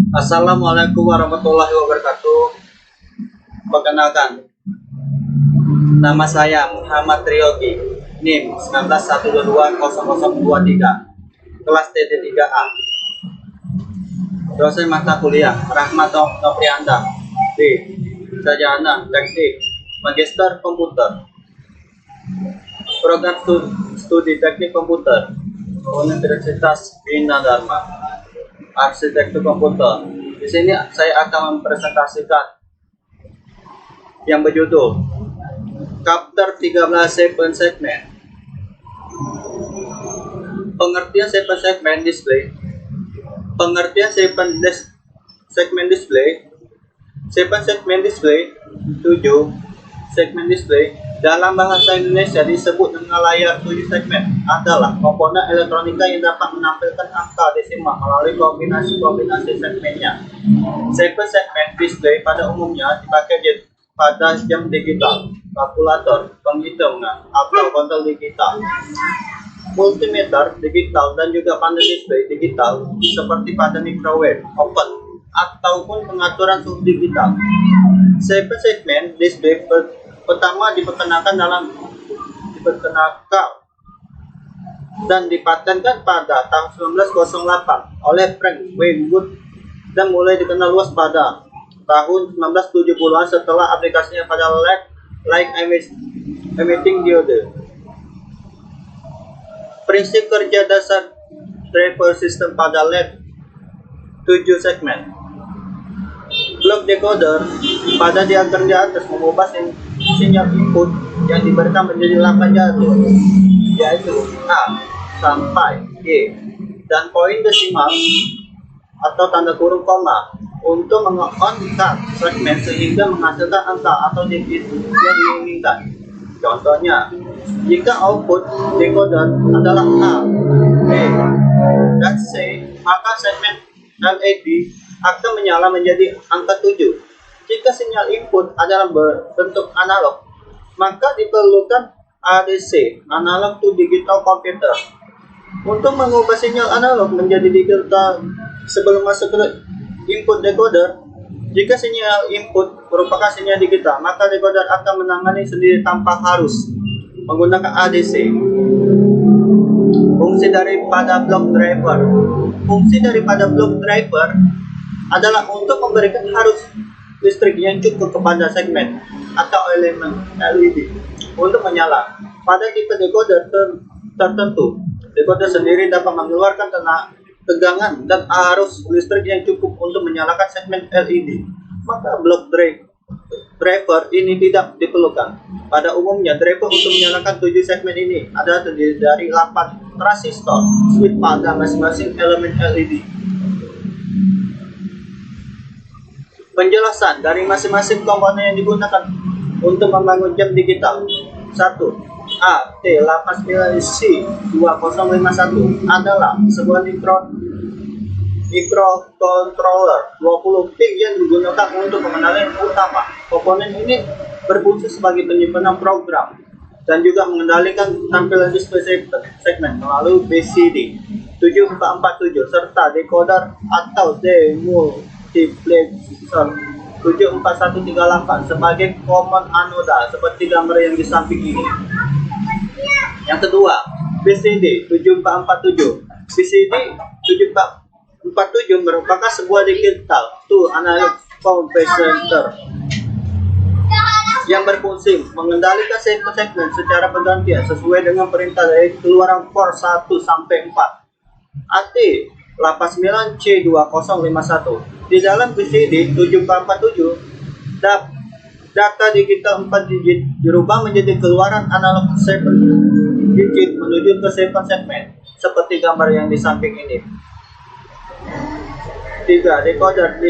Assalamualaikum warahmatullahi wabarakatuh. Perkenalkan, nama saya Muhammad Riogi, NIM 19122023, kelas TT3A. Dosen mata kuliah Rahmat Noprianta B. Sarjana Teknik Magister Komputer. Program studi Teknik Komputer Universitas Bina Dharma. Arsitektur komputer. Di sini saya akan mempresentasikan yang berjudul Chapter 13 7 Segment. Pengertian 7 segment display. Pengertian 7 segment display. 7 segment display, 7 segment display dalam bahasa Indonesia disebut dengan layar 7 segmen adalah komponen elektronika yang dapat menampilkan angka desimal melalui kombinasi-kombinasi segmennya. 7 segment display pada umumnya dipakai pada jam digital, kalkulator, penghitungan, atau kontrol digital, multimeter digital, dan juga panel display digital seperti pada microwave, oven, ataupun pengaturan suhu digital. 7 segment display pertama diperkenalkan dan dipatenkan pada tahun 1908 oleh Frank Wayne-Wood dan mulai dikenal luas pada tahun 1970-an setelah aplikasinya pada light emitting diode. Prinsip kerja dasar driver system pada LED 7 segmen. Block decoder pada diagram di atas mengubah sinyal input yang diberikan menjadi 8 jalur, yaitu A sampai G, dan poin desimal atau tanda kurung koma untuk meng-on-kan segmen sehingga menghasilkan angka atau digit yang diinginkan. Contohnya, jika output decoder adalah A, B, dan C, maka segmen LED akan menyala menjadi angka 7. Jika sinyal input adalah berbentuk analog, maka diperlukan ADC, analog to digital converter, untuk mengubah sinyal analog menjadi digital sebelum masuk ke input decoder. Jika sinyal input merupakan sinyal digital, maka decoder akan menangani sendiri tanpa harus menggunakan ADC. Fungsi daripada block driver. Fungsi daripada block driver adalah untuk memberikan arus listrik yang cukup kepada segmen atau elemen LED untuk menyala. Pada tipe decoder tertentu, decoder sendiri dapat mengeluarkan tegangan dan arus listrik yang cukup untuk menyalakan segmen LED. Maka block driver ini tidak diperlukan. Pada umumnya, driver untuk menyalakan 7 segmen ini adalah terdiri dari 8 transistor switch pada masing-masing elemen LED. Penjelasan dari masing-masing komponen yang digunakan untuk membangun jam digital. 1. AT89C2051 adalah sebuah microcontroller 20 pin yang digunakan untuk pengenalan utama. Komponen ini berfungsi sebagai penyimpanan program dan juga mengendalikan tampilan display segmen melalui BCD 7447 serta decoder atau demultiplexer 74138 sebagai common anoda seperti gambar yang di samping ini. Yang kedua, BCD 7447. BCD 7447 merupakan sebuah digital to analog converter yang berfungsi mengendalikan segmen secara bergantian sesuai dengan perintah dari keluaran port 1 sampai 4. AT89C2051. Di dalam BCD 7447, data digital 4 digit dirubah menjadi keluaran analog 7 digit menuju ke 7 segmen seperti gambar yang di samping ini. 3. Decoder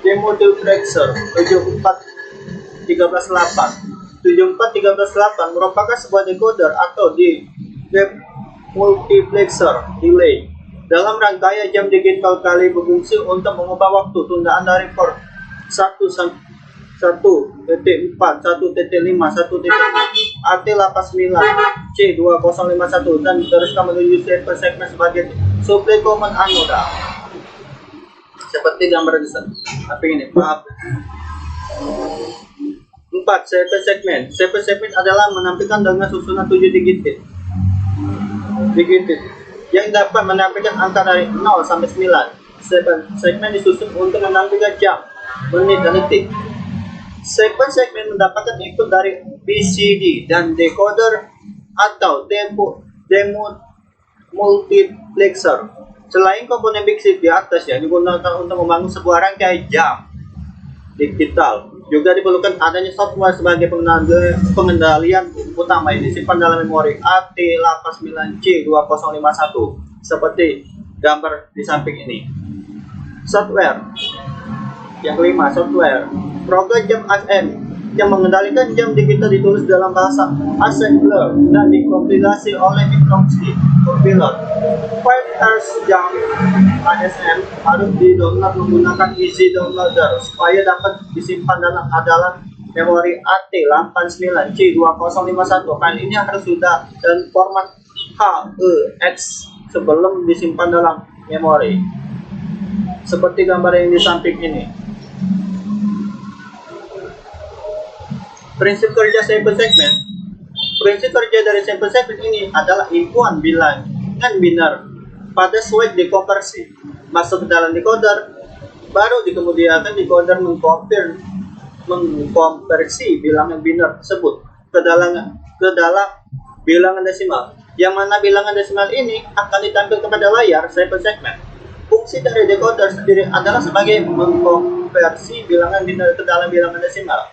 demultiplexer 74138 merupakan sebuah decoder atau demultiplexer delay dalam rangkaian jam digital kali berfungsi untuk mengubah waktu tundaan dari port 1.4, 1.5, 1.6 AT89C2051 dan diteruskan menuju segmen sebagai supply common anoda. seperti gambar di samping ini. Maaf. 4. Sequence segment. Sequence segment adalah menampilkan dengan susunan 7 digit yang dapat menampilkan angka dari 0 sampai 9. Segmen disusun untuk menampilkan jam, menit, dan detik. Sequence segmen mendapatkan input dari BCD dan decoder atau demultiplexer. Selain komponen big chip di atas yang digunakan untuk membangun sebuah rangkaian jam digital, juga diperlukan adanya software sebagai pengendalian utama yang disimpan dalam memori AT89C2051 seperti gambar di samping ini. Software yang kelima, software. Program jam ASM yang mengendalikan jam digital ditulis dalam bahasa assembler dan dikompilasi oleh instruksi compiler. File jam ASM harus di-download menggunakan Easy Downloader supaya dapat disimpan dalam adalah memori AT89C2051. File ini harus sudah dan format HEX sebelum disimpan dalam memori. Seperti gambar yang di samping ini. Prinsip kerja sampling segment. Prinsip kerja dari sampling segment ini adalah inputan bilangan biner pada switch dekonversi masuk ke dalam decoder, baru kemudian decoder mengkonversi bilangan biner tersebut ke dalam bilangan desimal. Yang mana bilangan desimal ini akan ditampilkan pada layar sampling segment. Fungsi dari decoder sendiri adalah sebagai mengkonversi bilangan biner ke dalam bilangan desimal.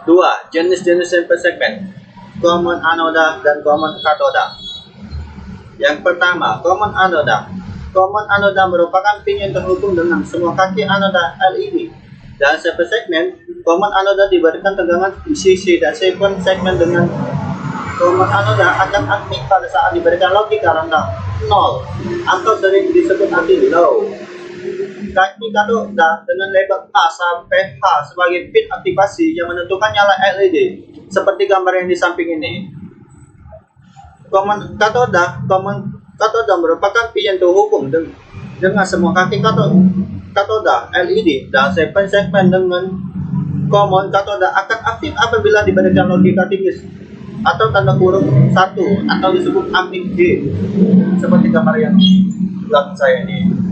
2. Jenis-jenis sampling segment, common anoda dan common katoda. Yang pertama, common anoda. Common anoda merupakan pin yang terhubung dengan semua kaki anoda LED. Dalam sampling segment, common anoda diberikan tegangan VCC dan sequence segment dengan common anoda akan aktif pada saat diberikan logika rendah 0 atau sering disebut anti-low. Kaki katoda dengan label A sampai H sebagai pin aktivasi yang menentukan nyala LED, seperti gambar yang di samping ini. Common katoda merupakan pin yang terhubung dengan semua kaki katoda LED dan segmen dengan common katoda akan aktif apabila diberikan logika tipis atau tanda kurung 1 atau disebut amping G, seperti gambar yang di belakang saya ini.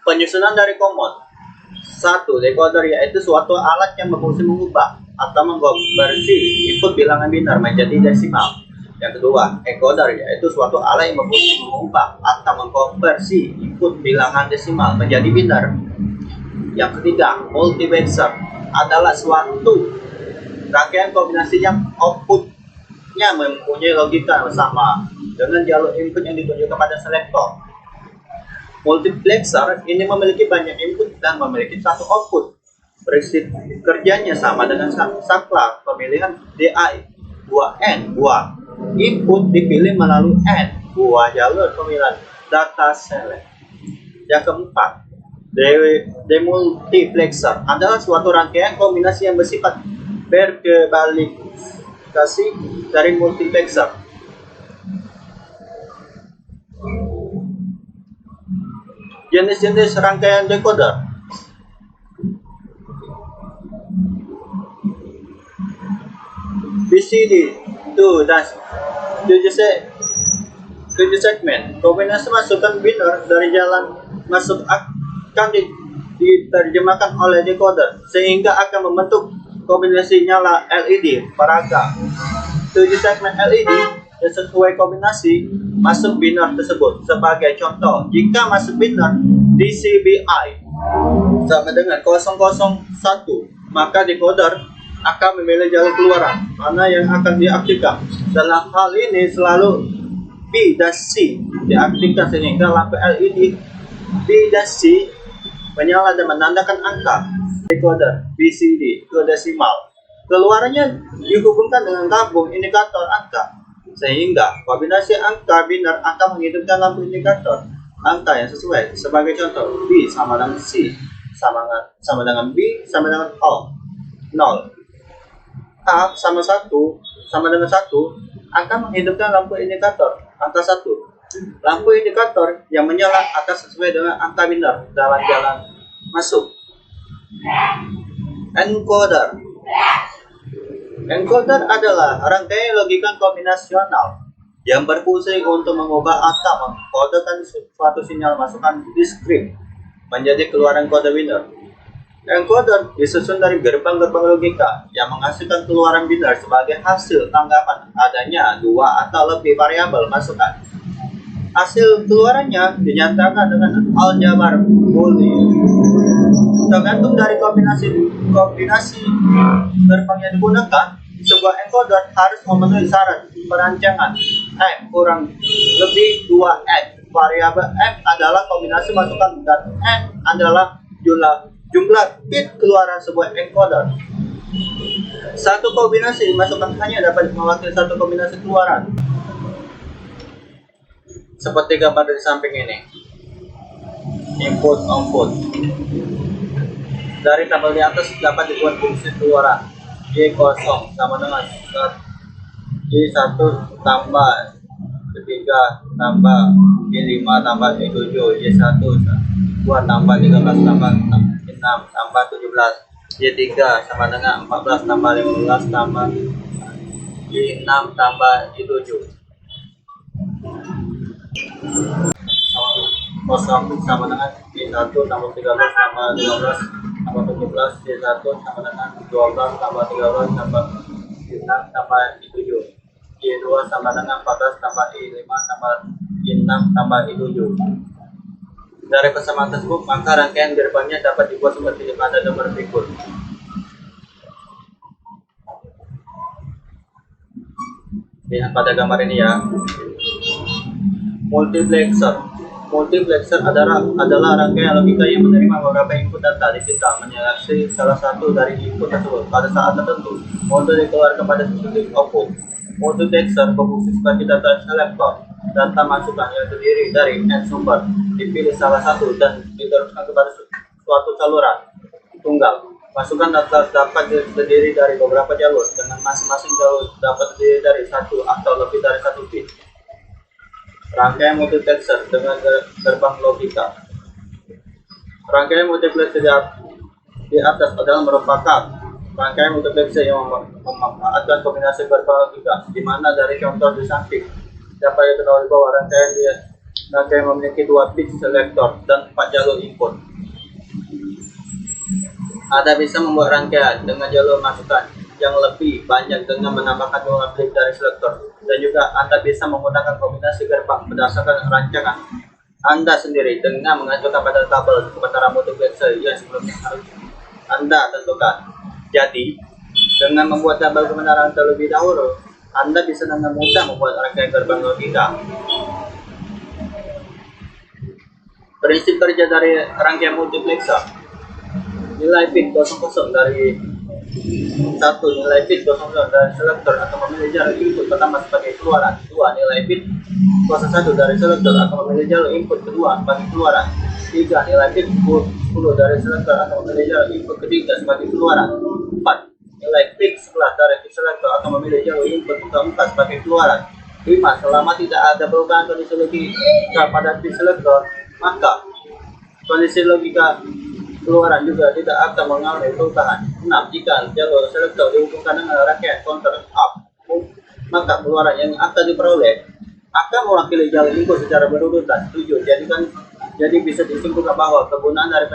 Penyusunan dari common. 1. Decoder yaitu suatu alat yang berfungsi mengubah atau mengkonversi input bilangan biner menjadi desimal. Yang kedua, encoder yaitu suatu alat yang berfungsi mengubah atau mengkonversi input bilangan desimal menjadi biner. Yang ketiga, multiplexer adalah suatu rangkaian kombinasi yang outputnya mempunyai logika yang sama dengan jalur input yang ditunjukkan pada selektor. Multiplexer ini memiliki banyak input dan memiliki satu output. Prinsip kerjanya sama dengan saklar pemilihan DI buah N buah input dipilih melalui N buah jalur pemilihan data select. Yang keempat, demultiplexer adalah suatu rangkaian kombinasi yang bersifat berkebalifikasi dari multiplexer. Jenis-jenis rangkaian decoder. BCD 2 dan 7 segmen. Kombinasi masukan biner dari jalan masuk akan diterjemahkan oleh decoder sehingga akan membentuk kombinasi nyala LED perangkat. 7 segmen LED yang sesuai kombinasi masuk biner tersebut. Sebagai contoh, jika masuk biner DCBI sama dengan 001, maka decoder akan memilih jalur keluaran mana yang akan diaktifkan. Dalam hal ini selalu B dan C diaktifkan sehingga lampu LED B dan C menyala dan menandakan angka decoder BCD ke desimal. Keluarannya dihubungkan dengan tabung indikator angka sehingga kombinasi angka biner akan menghidupkan lampu indikator angka yang sesuai. Sebagai contoh, B sama dengan C sama dengan B sama dengan O 0, A sama 1 sama dengan 1 akan menghidupkan lampu indikator angka 1. Lampu indikator yang menyala atas sesuai dengan angka biner dalam jalan masuk. Encoder. Encoder adalah rangkaian logika kombinasional yang berfungsi untuk mengubah atau mengkodekan suatu sinyal masukan diskrit menjadi keluaran kode biner. Encoder disusun dari gerbang-gerbang logika yang menghasilkan keluaran biner sebagai hasil tanggapan adanya dua atau lebih variabel masukan. Hasil keluarannya dinyatakan dengan aljabar boolean. Tergantung dari kombinasi gerbang yang digunakan, sebuah encoder harus memenuhi syarat perancangan M kurang lebih 2N. Variabel M adalah kombinasi masukan dan N adalah jumlah bit keluaran sebuah encoder. Satu kombinasi masukan hanya dapat mewakili satu kombinasi keluaran. Seperti gambar di samping ini. Input output. Dari tabel di atas dapat dibuat fungsi keluaran Y0 sama dengan Y1 tambah Y3 tambah Y5 tambah Y7 Y1 2 tambah 13 tambah 6 tambah 17 Y3 sama dengan 14 tambah 15 tambah Y6 tambah Y7 kosong sama dengan Y1 tambah 13 tambah 15 tambah 17 Y1 sama dengan 12 tambah 13 tambah Y6 tambah Y7 Y2 sama dengan 14 tambah Y5 tambah Y6 tambah Y7. Dari persamaan tersebut maka rangkaian gerbangnya dapat dibuat seperti pada gambar berikut. Lihat pada gambar ini ya. Multiplexer adalah rangkaian logika yang menerima beberapa input data digital menyeleksi salah satu dari input tersebut pada saat tertentu untuk dikeluarkan pada sesuatu output. Multiplexer berfungsi sebagai data selektor. Data masukan yang terdiri dari n sumber dipilih salah satu dan diteruskan kepada suatu saluran tunggal. Masukan data dapat terdiri dari beberapa jalur dengan masing-masing jalur dapat terdiri dari satu atau lebih dari satu bit. Rangkaian multiplexer dengan gerbang logika. Rangkaian multiplexer di atas adalah merupakan rangkaian multiplexer yang memanfaatkan kombinasi gerbang logika, di mana dari contoh di samping dapat diketahui bahwa rangkaian memiliki 2 bit selektor dan 4 jalur input. Anda bisa membuat rangkaian dengan jalur masukan yang lebih banyak dengan menambahkan 2 bit dari selektor. Dan juga Anda bisa menggunakan kombinasi gerbang berdasarkan rancangan Anda sendiri dengan mengajukan pada tabel kebenaran multiplexer yang sebelumnya harus Anda tentukan. Jadi, dengan membuat tabel kebenaran terlebih dahulu, Anda bisa dengan mudah membuat rangkaian gerbang logika. Prinsip kerja dari rangkaian multiplexer. Nilai bit 00 dari 1. Nilai bit 00 dari selektor atau memilih jalur input pertama sebagai keluaran. 2. Nilai bit 01 dari selektor atau memilih jalur input kedua sebagai keluaran. 3. Nilai bit 10 dari selektor atau memilih jalur input ketiga sebagai keluaran. 4. Nilai bit 11 dari selektor atau memilih jalur input keempat sebagai keluaran. 5. Selama tidak ada perubahan kondisi logika pada bit selektor, maka kondisi logika keluaran juga tidak akan mengalami perubahan. 6. Jika jalur selektor dihubungkan dengan rangkaian counter up, maka keluaran yang akan diperoleh akan mewakili jalur input secara berurutan. 7. Jadi bisa disimpulkan bahwa kegunaan dari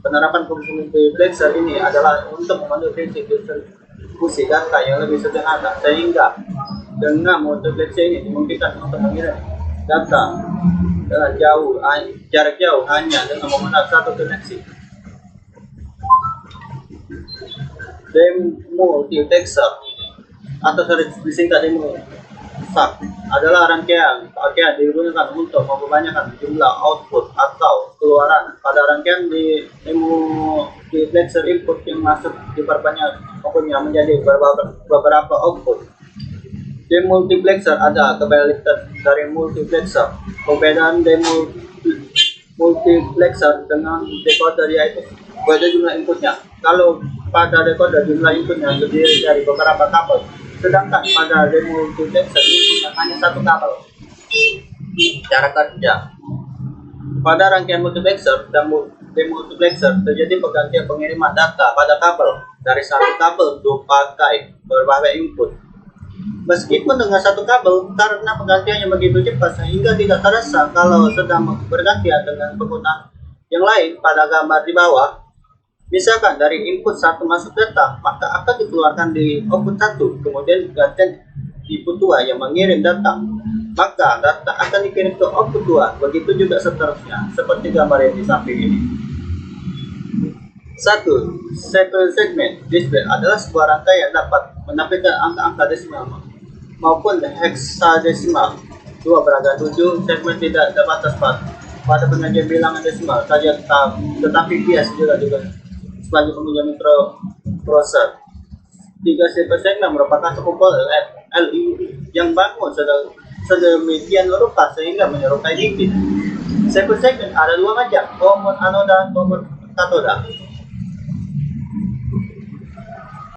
penerapan fungsi multiplexer ini adalah untuk memenuhi prinsip distribusi data yang lebih sederhana, sehingga dengan multiplexer ini dimungkinkan untuk mengirim data dengan jarak jauh hanya dengan menggunakan satu koneksi. Demultiplexer atau disingkat demultiplexer adalah rangkaian digunakan untuk memperbanyak jumlah output atau keluaran. Pada rangkaian di demultiplexer input yang masuk diperbanyak outputnya menjadi beberapa output. Demultiplexer ada kebalikan dari multiplexer. Perbedaan demultiplexer dengan decoder yaitu beda jumlah inputnya. Kalau pada decoder jumlah inputnya terdiri dari beberapa kabel, sedangkan pada demultiplexer inputnya hanya satu kabel. Cara kerja: pada rangkaian multiplexer dan demultiplexer terjadi pergantian pengiriman data pada kabel dari satu kabel untuk pakai berbagai input. Meskipun dengan satu kabel, karena pergantiannya begitu cepat sehingga tidak terasa kalau sedang bergantian dengan pengguna yang lain. Pada gambar di bawah, misalkan dari input 1 masuk data, maka akan dikeluarkan di output 1, kemudian digantikan input 2 yang mengirim data, maka data akan dikirim ke output 2, begitu juga seterusnya, seperti gambar yang di samping ini. 1. Cycle segment display adalah sebuah rangkai yang dapat menampilkan angka-angka desimal maupun heksadesimal. 2. Beragam 7. Segmen tidak terbatas pada penyajian bilangan desimal saja, tetapi bias juga sebagai penunjang mikroprosesor. 3. Cycle segment merupakan sekumpulan LED yang bangun sedemikian rupa sehingga menyerupai dikit. Cycle segment ada dua macam, common anoda dan common katoda.